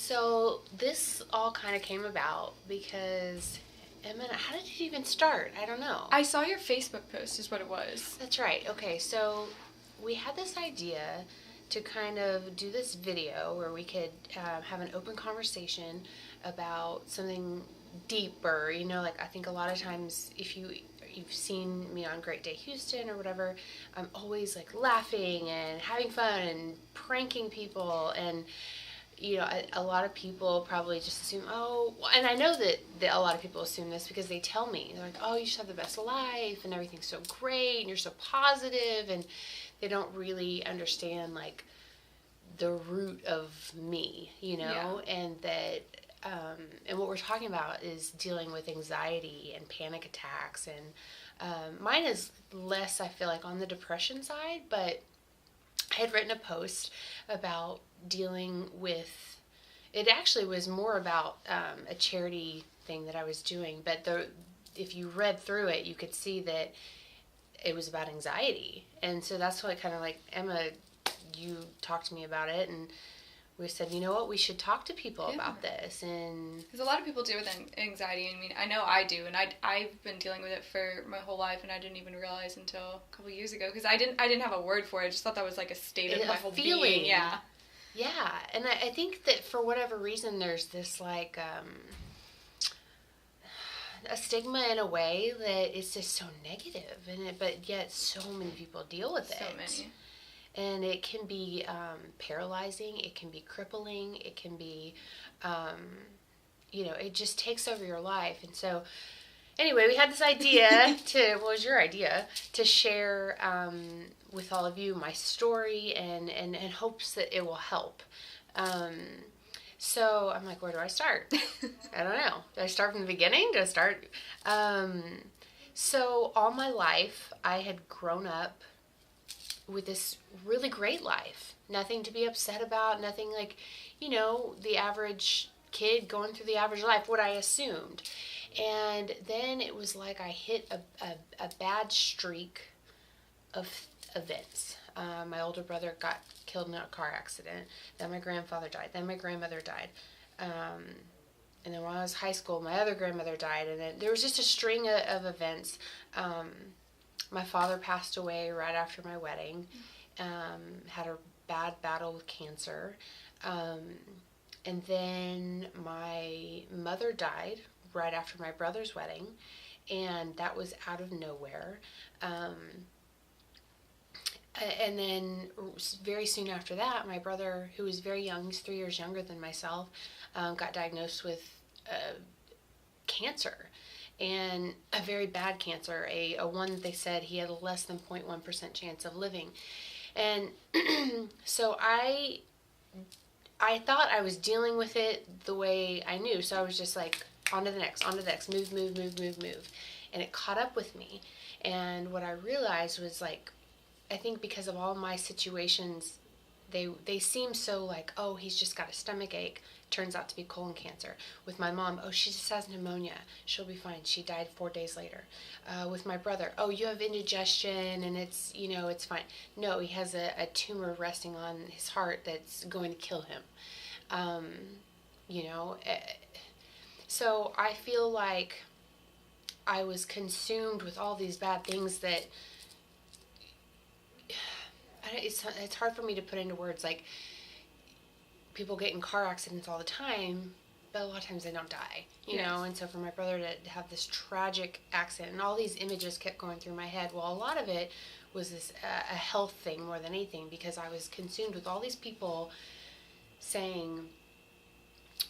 So this all kind of came about because, Emma, how did it even start? I don't know. I saw your Facebook post is what it was. That's right. Okay, so we had this idea to kind of do this video where we could have an open conversation about something deeper. You know, like I think a lot of times if you've seen me on Great Day Houston or whatever, I'm always like laughing and having fun and pranking people, and you know, a lot of people probably just assume, oh, and I know that a lot of people assume this because they tell me, they're like, oh, you should have the best life and everything's so great and you're so positive, and they don't really understand like the root of me, you know, and that, and what we're talking about is dealing with anxiety and panic attacks, and mine is less, I feel like, on the depression side, but I had written a post about dealing with, it actually was more about a charity thing that I was doing, but if you read through it, you could see that it was about anxiety. And so that's what kind of like, Emma, you talked to me about it, and we said, you know what, we should talk to people about this. And because a lot of people deal with anxiety. I mean, I know I do, and I've been dealing with it for my whole life, and I didn't even realize until a couple years ago, because I didn't have a word for it. I just thought that was like a state of my whole feeling. Being. Yeah. Yeah, and I think that for whatever reason, there's this like a stigma in a way that it's just so negative, but yet so many people deal with it. So many. And it can be paralyzing, it can be crippling, it can be, you know, it just takes over your life. And so, anyway, we had this idea what was your idea? To share with all of you my story and hopes that it will help. So I'm like, where do I start? I don't know. Do I start from the beginning? Do I start? So all my life, I had grown up with this really great life. Nothing to be upset about, nothing like, you know, the average kid going through the average life, what I assumed. And then it was like I hit a bad streak of events. My older brother got killed in a car accident. Then my grandfather died. Then my grandmother died. And then when I was in high school, my other grandmother died. And then there was just a string of events. My father passed away right after my wedding, had a bad battle with cancer, and then my mother died right after my brother's wedding, and that was out of nowhere. And then very soon after that, my brother, who was very young, he's 3 years younger than myself, got diagnosed with cancer. And a very bad cancer, a one that they said he had a less than 0.1% chance of living. And so I thought I was dealing with it the way I knew. So I was just like, on to the next, move. And it caught up with me. And what I realized was like, I think because of all my situations, they seem so like, oh, he's just got a stomach ache. Turns out to be colon cancer. With my mom, oh, she just has pneumonia. She'll be fine. She died 4 days later. With my brother, oh, you have indigestion and it's, you know, it's fine. No, he has a tumor resting on his heart that's going to kill him. You know, so I feel like I was consumed with all these bad things that it's hard for me to put into words. Like, people get in car accidents all the time, but a lot of times they don't die, you know? And so for my brother to have this tragic accident, and all these images kept going through my head, well, a lot of it was this a health thing more than anything, because I was consumed with all these people saying,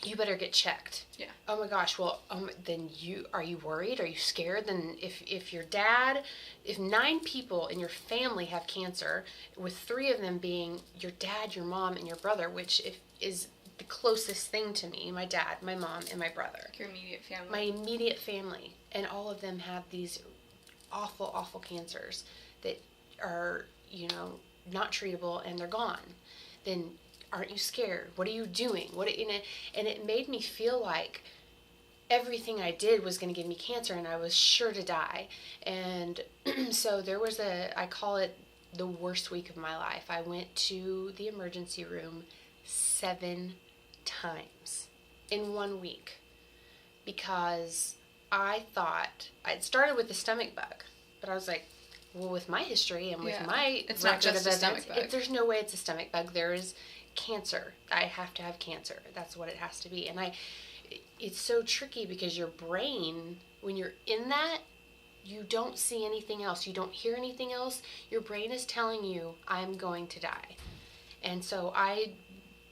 you better get checked. Yeah. Oh my gosh, well, then are you worried? Are you scared? Then if your dad, if 9 people in your family have cancer, with 3 of them being your dad, your mom, and your brother, which is the closest thing to me, my dad, my mom, and my brother. Like your immediate family. My immediate family. And all of them have these awful, awful cancers that are, you know, not treatable, and they're gone. Then aren't you scared? What are you doing? And it made me feel like everything I did was going to give me cancer, and I was sure to die. And so there was I call it the worst week of my life. I went to the emergency room 7 times in 1 week because I thought I'd started with the stomach bug, but I was like, well, with my history and with my it's not record just of a stomach bug. there's no way it's a stomach bug. There is cancer. I have to have cancer. That's what it has to be. And it's so tricky because your brain, when you're in that, you don't see anything else. You don't hear anything else. Your brain is telling you, I'm going to die. And so I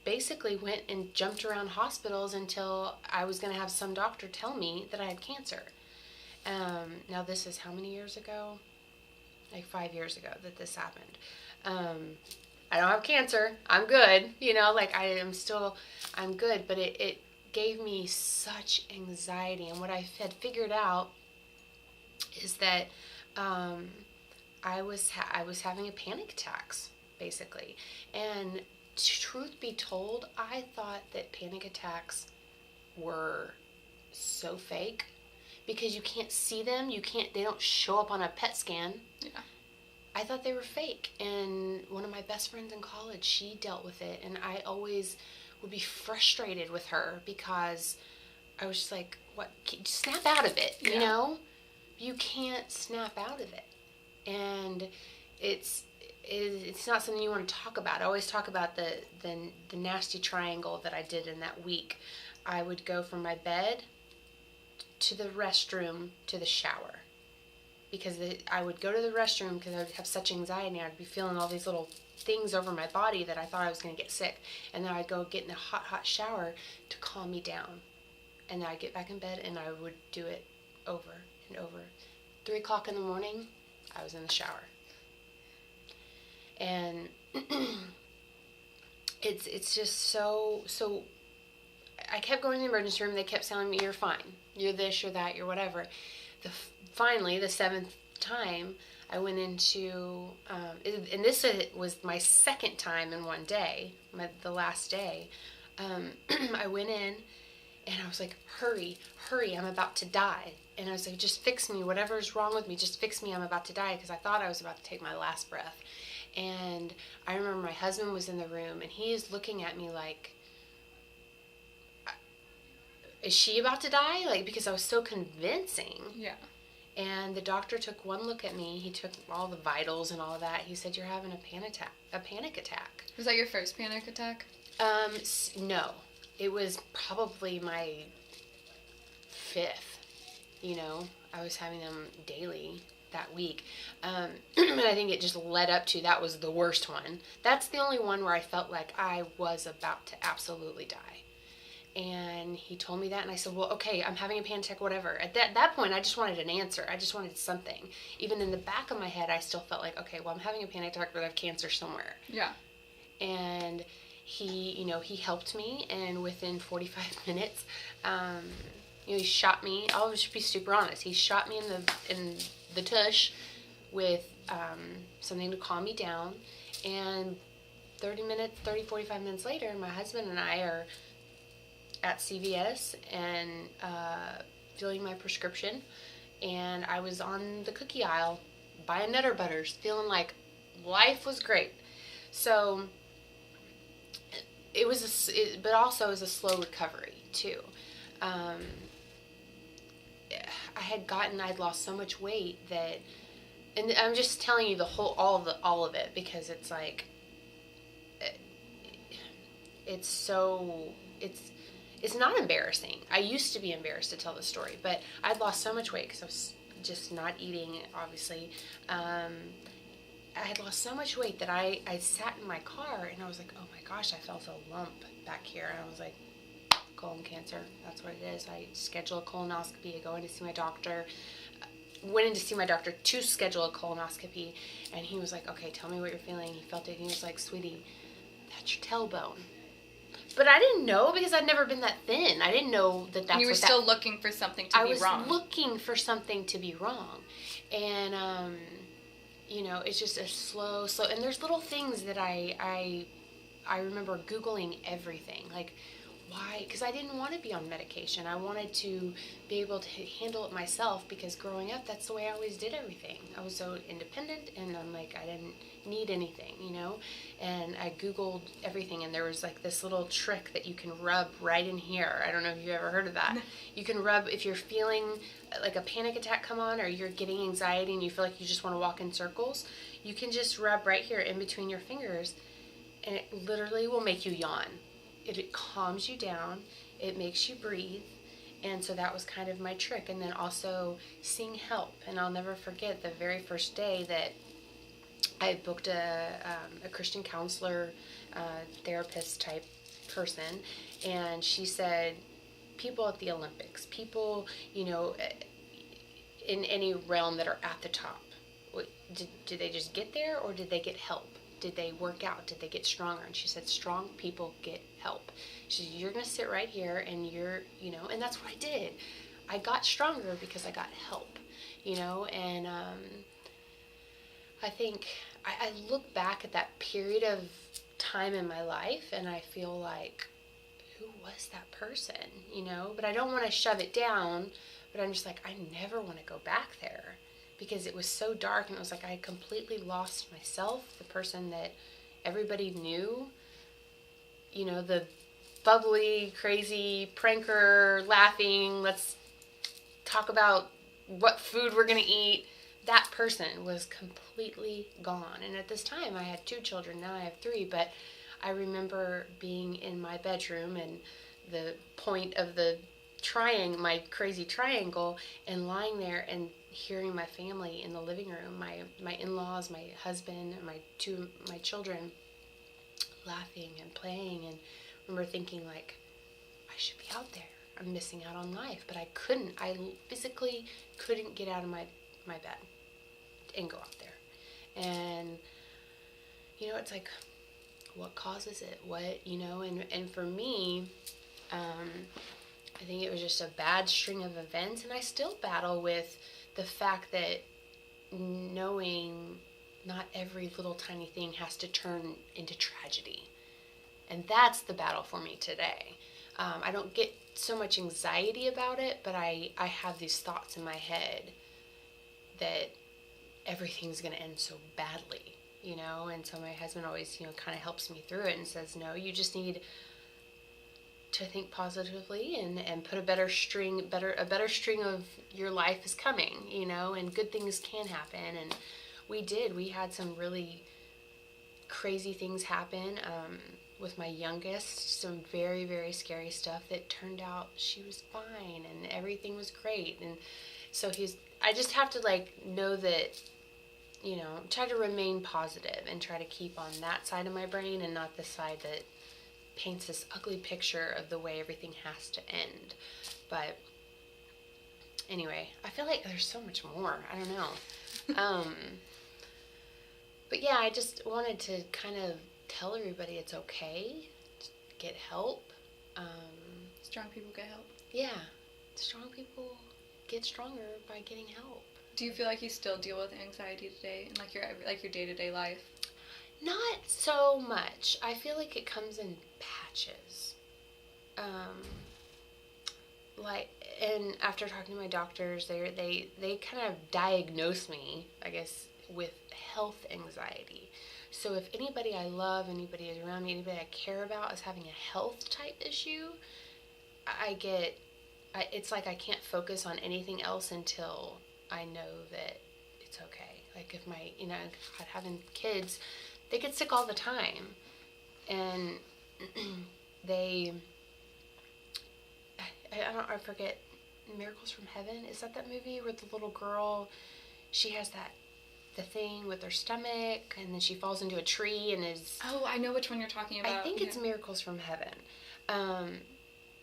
basically went and jumped around hospitals until I was going to have some doctor tell me that I had cancer. Now this is how many years ago? Like 5 years ago that this happened. I don't have cancer. I'm good. Like I'm good. But it gave me such anxiety. And what I had figured out is that I was having a panic attacks, basically. And truth be told, I thought that panic attacks were so fake because you can't see them. They don't show up on a PET scan. Yeah. I thought they were fake. And one of my best friends in college, she dealt with it. And I always would be frustrated with her because I was just like, what? Snap out of it, you know? You can't snap out of it. And it's not something you want to talk about. I always talk about the nasty triangle that I did in that week. I would go from my bed to the restroom to the shower. Because I would go to the restroom because I would have such anxiety. I'd be feeling all these little things over my body that I thought I was going to get sick. And then I'd go get in a hot shower to calm me down. And then I'd get back in bed and I would do it over and over. 3 o'clock in the morning, I was in the shower. And it's just so I kept going to the emergency room. They kept telling me, you're fine. You're this, you're that, you're whatever. Finally, the 7th time, I went into, and this was my 2nd time in one day, the last day. I went in, and I was like, hurry, I'm about to die. And I was like, just fix me, whatever's wrong with me, just fix me, I'm about to die, because I thought I was about to take my last breath. And I remember my husband was in the room, and he is looking at me like, is she about to die? Like, because I was so convincing. Yeah. And the doctor took one look at me. He took all the vitals and all of that. He said, you're having a panic attack. Was that your first panic attack? No. It was probably my 5th. I was having them daily that week. And I think it just led up to, that was the worst one. That's the only one where I felt like I was about to absolutely die. And he told me that, and I said, well, okay, I'm having a panic attack, whatever. At that point, I just wanted an answer. I just wanted something. Even in the back of my head, I still felt like, okay, well, I'm having a panic attack, but I have cancer somewhere. Yeah. And he helped me, and within 45 minutes, he shot me. I'll just be super honest. He shot me in the tush with something to calm me down. And 45 minutes later, my husband and I are at CVS and filling my prescription, and I was on the cookie aisle buying Nutter Butters, feeling like life was great. So it was, but also it was a slow recovery too. I'd lost so much weight that, and I'm just telling you all of it because it's like, it's not embarrassing. I used to be embarrassed to tell the story, but I'd lost so much weight because I was just not eating, obviously. I had lost so much weight that I sat in my car and I was like, oh my gosh, I felt a lump back here. And I was like, colon cancer, that's what it is. I scheduled a colonoscopy. I go in to see my doctor. Went in to see my doctor to schedule a colonoscopy, and he was like, okay, tell me what you're feeling. He felt it, and he was like, sweetie, that's your tailbone. But I didn't know because I'd never been that thin. I didn't know that that's what you were still looking for something to be wrong. I was looking for something to be wrong. And, it's just a slow, and there's little things that I remember Googling everything. Like, why? Because I didn't want to be on medication. I wanted to be able to handle it myself, because growing up, that's the way I always did everything. I was so independent, and I'm like, I didn't need anything, you know? And I Googled everything, and there was like this little trick that you can rub right in here. I don't know if you've ever heard of that. You can rub, if you're feeling like a panic attack come on, or you're getting anxiety and you feel like you just want to walk in circles, you can just rub right here in between your fingers, and it literally will make you yawn. It calms you down, it makes you breathe, and so that was kind of my trick. And then also seeing help, and I'll never forget the very first day that I booked a Christian counselor, therapist type person, and she said, people at the Olympics, people, you know, in any realm that are at the top, did they just get there, or did they get help? Did they work out? Did they get stronger? And she said, strong people get help. She said, you're going to sit right here, and you're, you know, and that's what I did. I got stronger because I got help, you know, and I think I look back at that period of time in my life, and I feel like, who was that person, you know? But I don't want to shove it down, but I'm just like, I never want to go back there, because it was so dark, and it was like I completely lost myself, the person that everybody knew, you know, the bubbly, crazy, pranker, laughing, let's talk about what food we're going to eat. That person was completely gone. And at this time, I had 2 children, now I have 3, but I remember being in my bedroom, and the point of the my crazy triangle, and lying there and hearing my family in the living room, my in-laws, my husband, and my children laughing and playing, and I remember thinking, like, I should be out there. I'm missing out on life, but I couldn't. I physically couldn't get out of my bed and go out there. And, you know, it's like, what causes it? What, you know, and for me, I think it was just a bad string of events, and I still battle with the fact that knowing not every little tiny thing has to turn into tragedy. And that's the battle for me today. I don't get so much anxiety about it, but I have these thoughts in my head that everything's going to end so badly, you know? And so my husband always, you know, kind of helps me through it and says, no, you just need to think positively and put a better string of your life is coming, you know, and good things can happen. And we had some really crazy things happen with my youngest, some very, very scary stuff that turned out she was fine and everything was great. And so I just have to, like, know that, you know, try to remain positive and try to keep on that side of my brain and not the side that paints this ugly picture of the way everything has to end. But anyway, I feel like there's so much more. I don't know. But yeah, I just wanted to kind of tell everybody it's okay to get help. Strong people get help. Yeah, strong people get stronger by getting help. Do you feel like you still deal with anxiety today in your day-to-day life? Not so much. I feel like it comes in patches. And after talking to my doctors, they kind of diagnose me, I guess, with health anxiety. So if anybody I love, anybody is around me, anybody I care about is having a health type issue, it's like I can't focus on anything else until I know that it's okay. Like if God, having kids, they get sick all the time, and I forget, Miracles from Heaven, is that movie where the little girl, she has the thing with her stomach, and then she falls into a tree and is... Oh, I know which one you're talking about. I think it's Miracles from Heaven.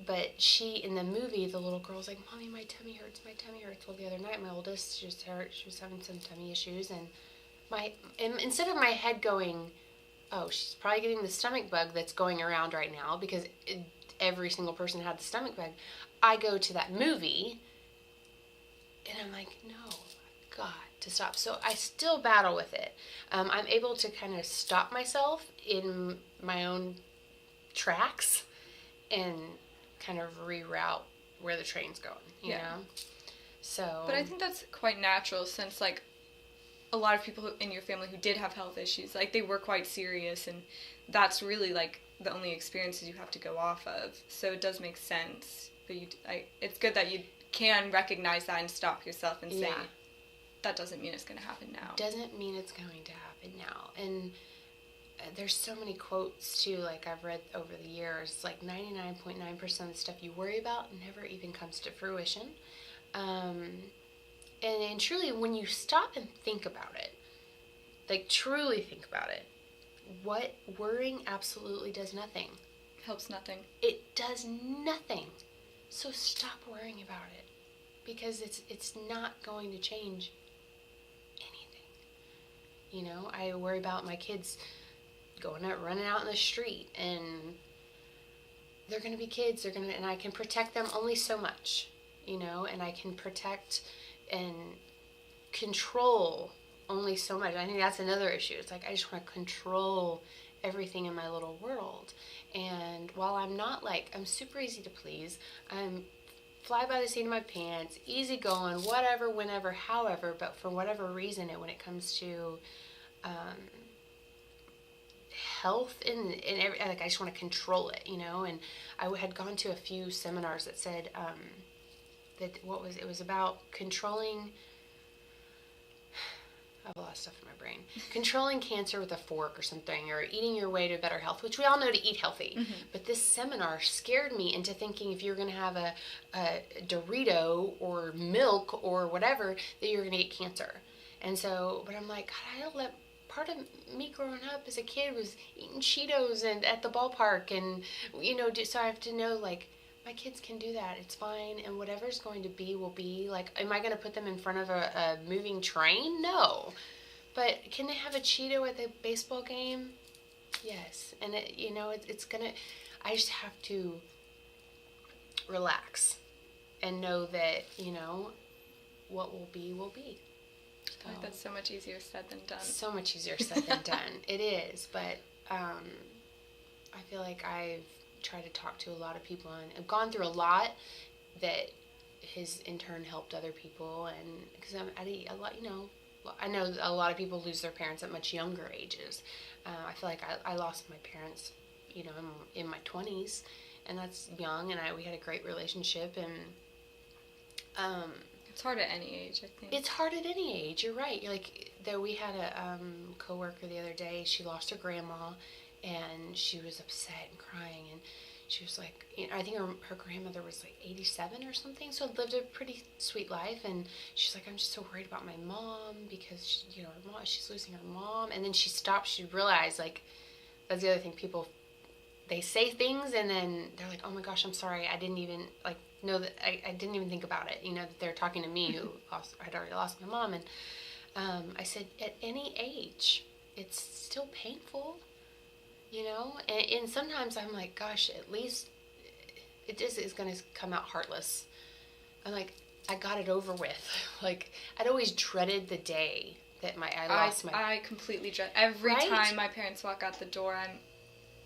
But in the movie, the little girl's like, Mommy, my tummy hurts. Well, the other night, my oldest, she was having some tummy issues, and instead of my head going, oh, she's probably getting the stomach bug that's going around right now, because every single person had the stomach bug, I go to that movie, and I'm like, no, I've got to stop. So I still battle with it. I'm able to kind of stop myself in my own tracks and kind of reroute where the train's going, you know? So. But I think that's quite natural since, like, a lot of people in your family who did have health issues, like, they were quite serious, and that's really, like, the only experiences you have to go off of. So it does make sense. But it's good that you can recognize that and stop yourself and say, that doesn't mean it's going to happen now. Doesn't mean it's going to happen now. And there's so many quotes, too, like I've read over the years, like 99.9% of the stuff you worry about never even comes to fruition. And truly, when you stop and think about it, like truly think about it, what worrying absolutely does nothing. Helps nothing. It does nothing. So stop worrying about it, because it's not going to change anything. You know, I worry about my kids running out in the street, and they're going to be kids. And I can protect them only so much, you know, and I can protect and control only so much. I think that's another issue. It's like I just want to control everything in my little world. And while I'm not I'm super easy to please, I'm fly by the seat of my pants, easy going, whatever, whenever, however, but for whatever reason, when it comes to health and every, I just want to control it, you know. And I had gone to a few seminars that said it was about controlling. I have a lot of stuff in my brain. Controlling cancer with a fork or something, or eating your way to better health, which we all know to eat healthy. Mm-hmm. But this seminar scared me into thinking if you're going to have a Dorito or milk or whatever, that you're going to get cancer. And so, but I'm like, God, part of me growing up as a kid was eating Cheetos and at the ballpark, and, you know, so I have to know, like, my kids can do that. It's fine, and whatever's going to be will be. Like, am I going to put them in front of a moving train? No. But can they have a Cheeto at the baseball game? Yes. And, it's going to... I just have to relax and know that, you know, what will be, will be. So, like, that's so much easier said than done. So much easier said than done. It is, but I feel like I've tried to talk to a lot of people, and I've gone through a lot that has in turn helped other people. And because I'm at a lot, you know, I know a lot of people lose their parents at much younger ages. I feel like I lost my parents, you know, in my 20s, and that's young, and we had a great relationship. And it's hard at any age, I think. It's hard at any age. You're right. Like, we had a coworker the other day. She lost her grandma, and she was upset and crying, and she was like, you know, I think her grandmother was like 87 or something, so lived a pretty sweet life. And she's like, I'm just so worried about my mom, because she, you know, she's losing her mom. And then she stopped. She realized, like, that's the other thing. People, they say things, and then they're like, oh my gosh, I'm sorry, I didn't even know that. I didn't even think about it, you know, that they're talking to me who had already lost my mom. And I said, at any age, it's still painful. You know, and sometimes I'm like, gosh, at least it just is going to come out heartless. I'm like, I got it over with. Like, I'd always dreaded the day that I lost my... I completely dread... Every time my parents walk out the door,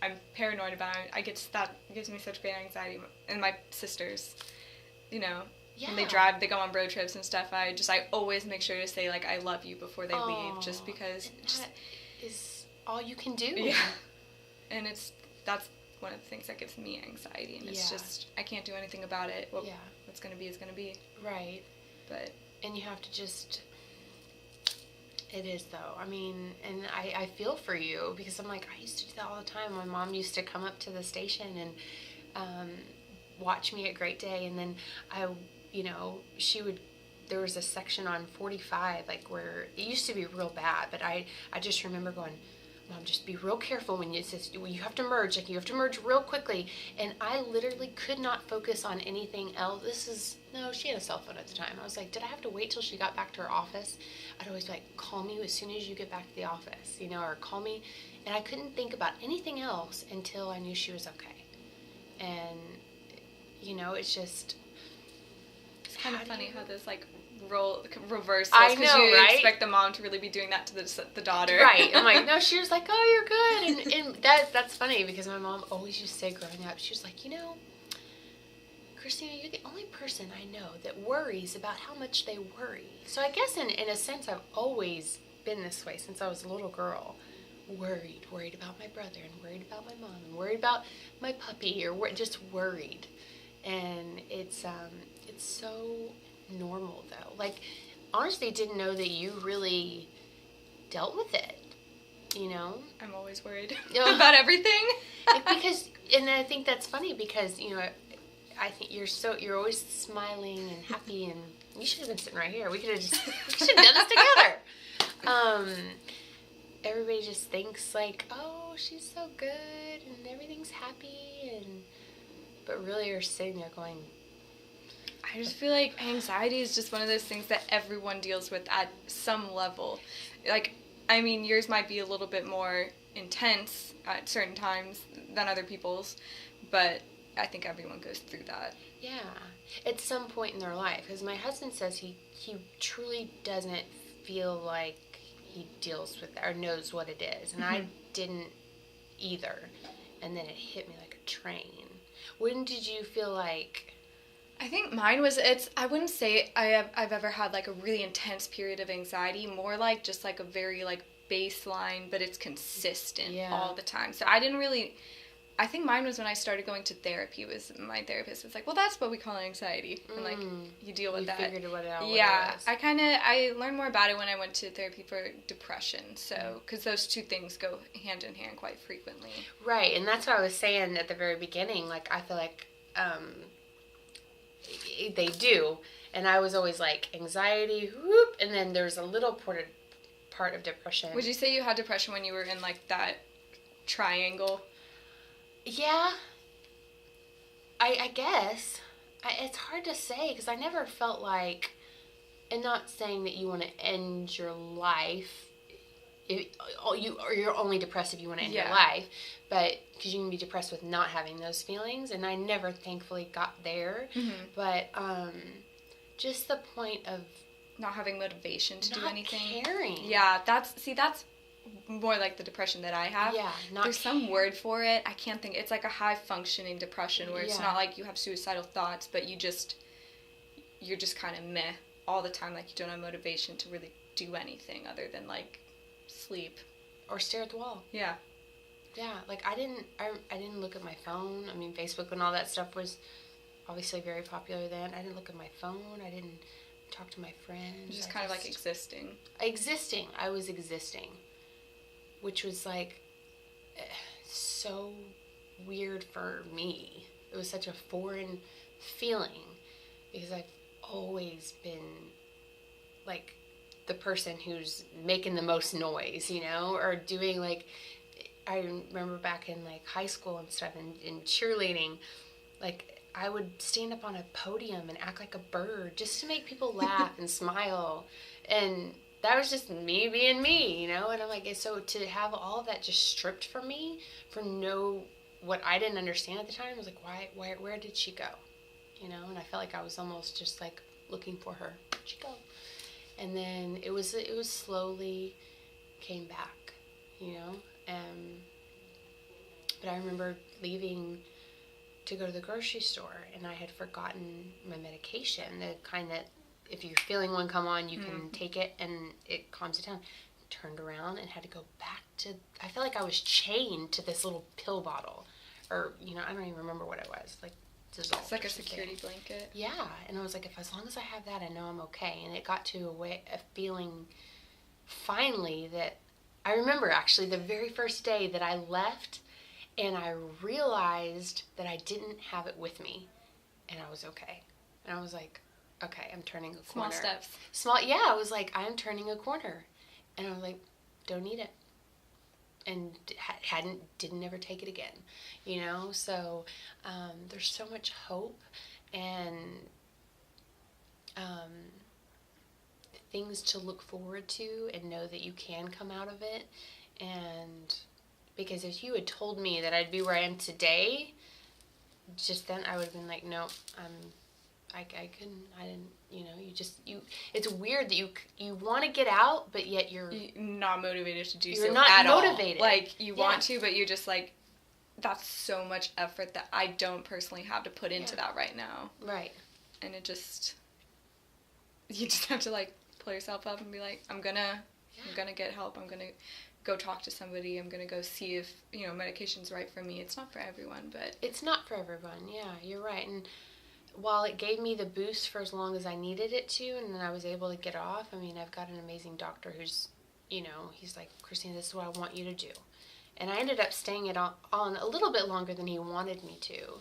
I'm paranoid about it. That gives me such great anxiety. And my sisters, you know, when they go on road trips and stuff, I always make sure to say, like, I love you before they leave, just because... That is all you can do. Yeah. And that's one of the things that gives me anxiety, and it's just, I can't do anything about it. What's going to be is going to be. Right. And you have to just, it is though. I mean, and I feel for you, because I'm like, I used to do that all the time. My mom used to come up to the station and watch me at Great Day, and then there was a section on 45, like, where it used to be real bad, but I just remember going, Mom, just be real careful when you have to merge. Like, you have to merge real quickly. And I literally could not focus on anything else. She had a cell phone at the time. I was like, did I have to wait till she got back to her office? I'd always be like, call me as soon as you get back to the office, you know, or call me. And I couldn't think about anything else until I knew she was okay. And, you know, it's just kind of funny how this like role reverses. I know, Because you right? expect the mom to really be doing that to the daughter. Right. I'm like, no, she was like, oh, you're good. And that's funny because my mom always used to say growing up, she was like, you know, Christina, you're the only person I know that worries about how much they worry. So I guess in a sense I've always been this way since I was a little girl. Worried about my brother and worried about my mom and worried about my puppy or just worried. And it's so normal though. Like, honestly, didn't know that you really dealt with it, you know? I'm always worried Yeah. about everything. Because, and I think that's funny because, you know, I think you're always smiling and happy, and you should have been sitting right here. We should have done this together. Everybody just thinks like, oh, she's so good and everything's happy, but really you're sitting there going, I just feel like anxiety is just one of those things that everyone deals with at some level. Like, I mean, yours might be a little bit more intense at certain times than other people's, but I think everyone goes through that. yeah, at some point in their life. Because my husband says he truly doesn't feel like he deals with that or knows what it is. And I didn't either. And then it hit me like a train. When did you feel like... I think mine was, I wouldn't say I've ever had like a really intense period of anxiety, more like just like a very like baseline, but it's consistent all the time. So I didn't really, I think mine was when I started going to therapy. My therapist was like, well, that's what we call anxiety. And like, you deal with that. You figured what it out. Yeah. I learned more about it when I went to therapy for depression. So, because those two things go hand in hand quite frequently. Right. And that's what I was saying at the very beginning. Like, I feel like, they do, and I was always like anxiety, whoop, and then there's a little part of depression. Would you say you had depression when you were in like that triangle? Yeah, I guess. It's hard to say because I never felt like, and not saying that you want to end your life. You're only depressed if you want to end your life, but because you can be depressed with not having those feelings, and I never thankfully got there. But just the point of not having motivation to do anything, caring. Yeah, that's more like the depression that I have. Yeah, there's some word for it. I can't think. It's like a high functioning depression where it's not like you have suicidal thoughts, but you're just kind of meh all the time. Like you don't have motivation to really do anything other than like sleep or stare at the wall. Yeah, like I didn't look at my phone. I mean, Facebook and all that stuff was obviously very popular then. I didn't look at my phone. I didn't talk to my friends. Just kind of like existing. I was existing, which was like so weird for me. It was such a foreign feeling because I've always been like the person who's making the most noise, you know, or doing like, I remember back in like high school and stuff and cheerleading, like I would stand up on a podium and act like a bird just to make people laugh and smile. And that was just me being me, you know? And I'm like, so to have all of that just stripped from me for what I didn't understand at the time, I was like, where did she go? You know? And I felt like I was almost just like looking for her. Where'd she go? And then it was slowly came back, you know? But I remember leaving to go to the grocery store, and I had forgotten my medication, the kind that if you're feeling one come on, you can take it and it calms it down. Turned around and had to go back to, I felt like I was chained to this little pill bottle, or, you know, I don't even remember what it was, like dissolved. It's like a security blanket. Yeah, and I was like, as long as I have that, I know I'm okay. And it got to a feeling finally that I remember actually the very first day that I left, and I realized that I didn't have it with me, and I was okay. And I was like, okay, I'm turning a corner. Small steps. I was like, I'm turning a corner. And I was like, don't need it. And didn't ever take it again, you know? So there's so much hope and things to look forward to and know that you can come out of it. And because if you had told me that I'd be where I am today, just then I would have been like, no, I didn't, it's weird that you want to get out, but yet you're not motivated to do so you're not at motivated. all. Like, you want to, but you're just like, that's so much effort that I don't personally have to put into that right now. Right. And you just have to, like, pull yourself up and be like, I'm gonna get help. I'm gonna go talk to somebody. I'm gonna go see if, medication's right for me. It's not for everyone, but... It's not for everyone, yeah, you're right. And while it gave me the boost for as long as I needed it to, and then I was able to get off, I mean, I've got an amazing doctor who's, he's like, Christina, this is what I want you to do. And I ended up staying it on a little bit longer than he wanted me to.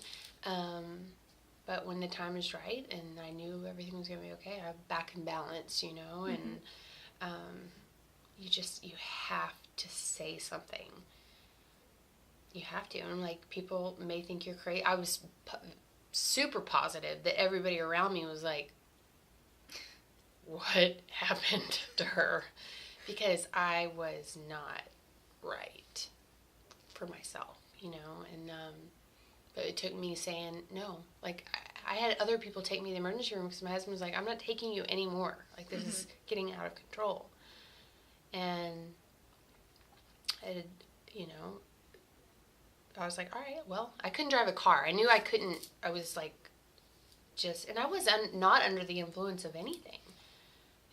But when the time was right and I knew everything was going to be okay, I'm back in balance, and you have to say something. You have to. And, like, people may think you're crazy. I was super positive that everybody around me was like, what happened to her? Because I was not right for myself, and but it took me saying no. Like, I had other people take me to the emergency room because my husband was like, I'm not taking you anymore. Like, this is getting out of control. And I was like, all right, well, I couldn't drive a car. I knew I couldn't. I was like, and I was not under the influence of anything.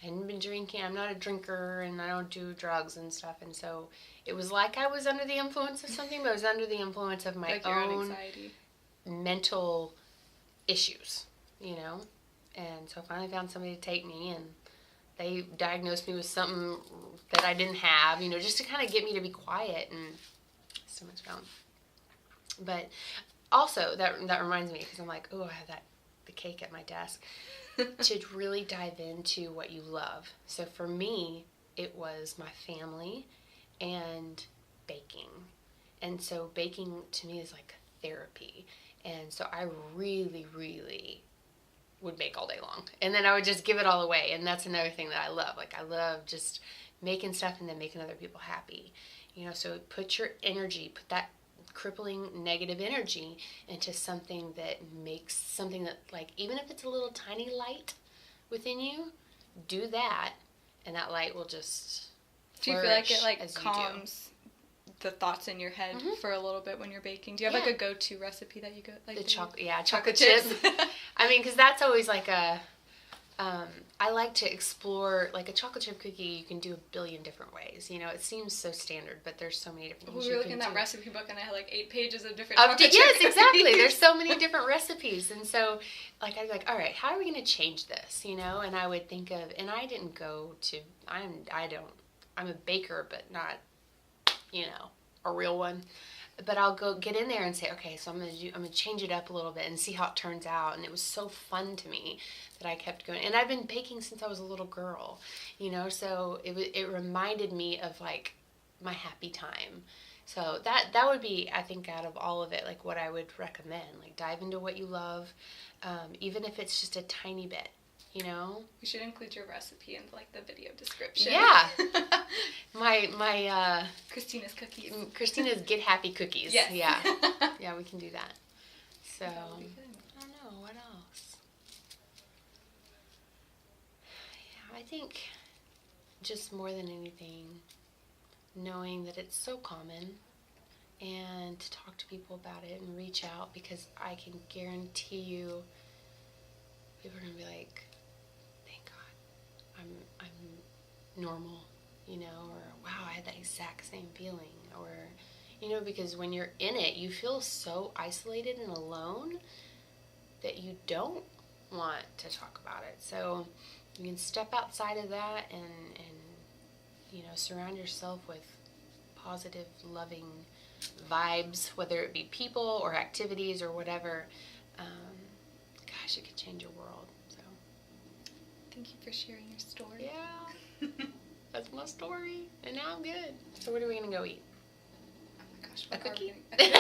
I hadn't been drinking. I'm not a drinker, and I don't do drugs and stuff. And so it was like I was under the influence of something, but I was under the influence of my own anxiety, mental issues, And so I finally found somebody to take me, and they diagnosed me with something that I didn't have, just to kind of get me to be quiet, and so much fun. But also, that reminds me, because I'm like, oh, I have the cake at my desk, to really dive into what you love. So for me, it was my family and baking. And so baking to me is like therapy. And so I really, really would bake all day long. And then I would just give it all away. And that's another thing that I love. Like, I love just making stuff and then making other people happy. So put your energy, put that crippling negative energy into something that makes something that, like, even if it's a little tiny light within you, do that, and that light will just flourish. Do you feel like it, like, calms the thoughts in your head for a little bit when you're baking? Do you have like a go-to recipe that you go like? The chocolate chips. I mean, because that's always like I like to explore, like, a chocolate chip cookie you can do a billion different ways. It seems so standard, but there's so many different things we you were can looking do. at that recipe book, and I had like 8 pages of different chocolate chip Yes, recipes. exactly. There's so many different recipes. And so, like, I'd be like, all right, how are we going to change this, And I would think of, and I didn't go to, I'm a baker, but not, a real one. But I'll go get in there and say, okay, so I'm gonna change it up a little bit and see how it turns out. And it was so fun to me that I kept going. And I've been baking since I was a little girl, So it reminded me of, like, my happy time. So that would be, I think, out of all of it, like, what I would recommend. Like, dive into what you love, even if it's just a tiny bit. We should include your recipe in, like, the video description. Yeah. my Christina's cookies. Christina's Get Happy Cookies. Yes. Yeah. Yeah, we can do that. So, That would be good. I don't know, what else? Yeah, I think just more than anything, knowing that it's so common, and to talk to people about it and reach out, because I can guarantee you people are going to be like, thank God I'm normal, or wow, I had that exact same feeling, or, because when you're in it, you feel so isolated and alone that you don't want to talk about it. So you can step outside of that and surround yourself with positive, loving vibes, whether it be people or activities or whatever. Gosh, it could change your world. So thank you for sharing your story. Yeah, that's my story, and now I'm good. So what are we gonna go eat? Oh my gosh, A cookie? A cookie.